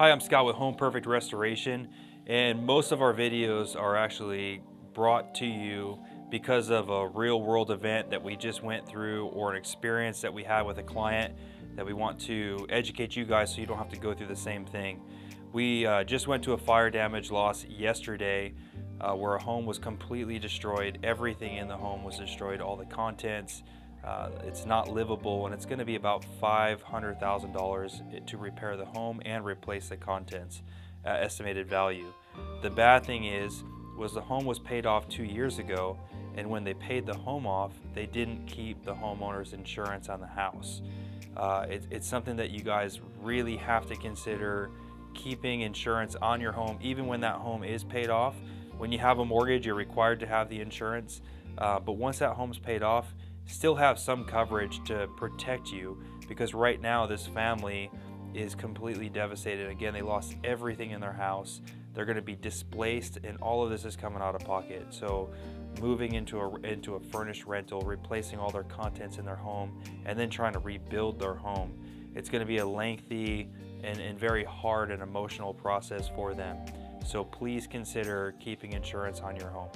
Hi, I'm Scott with Home Perfect Restoration, and most of our videos are actually brought to you because of a real world event that we just went through or an experience that we had with a client that we want to educate you guys so you don't have to go through the same thing. We just went to a fire damage loss yesterday where a home was completely destroyed. Everything in the home was destroyed, all the contents. It's not livable, and it's going to be about $500,000 to repair the home and replace the contents, estimated value. The bad thing was the home was paid off 2 years ago, and when they paid the home off, they didn't keep the homeowner's insurance on the house. It's something that you guys really have to consider, keeping insurance on your home, even when that home is paid off. When you have a mortgage, you're required to have the insurance, but once that home's paid off, still have some coverage to protect you, because right now this family is completely devastated. Again, they lost everything in their house. They're going to be displaced, and all of this is coming out of pocket. So moving into a furnished rental, replacing all their contents in their home, and then trying to rebuild their home, it's going to be a lengthy and very hard and emotional process for them. So please consider keeping insurance on your home.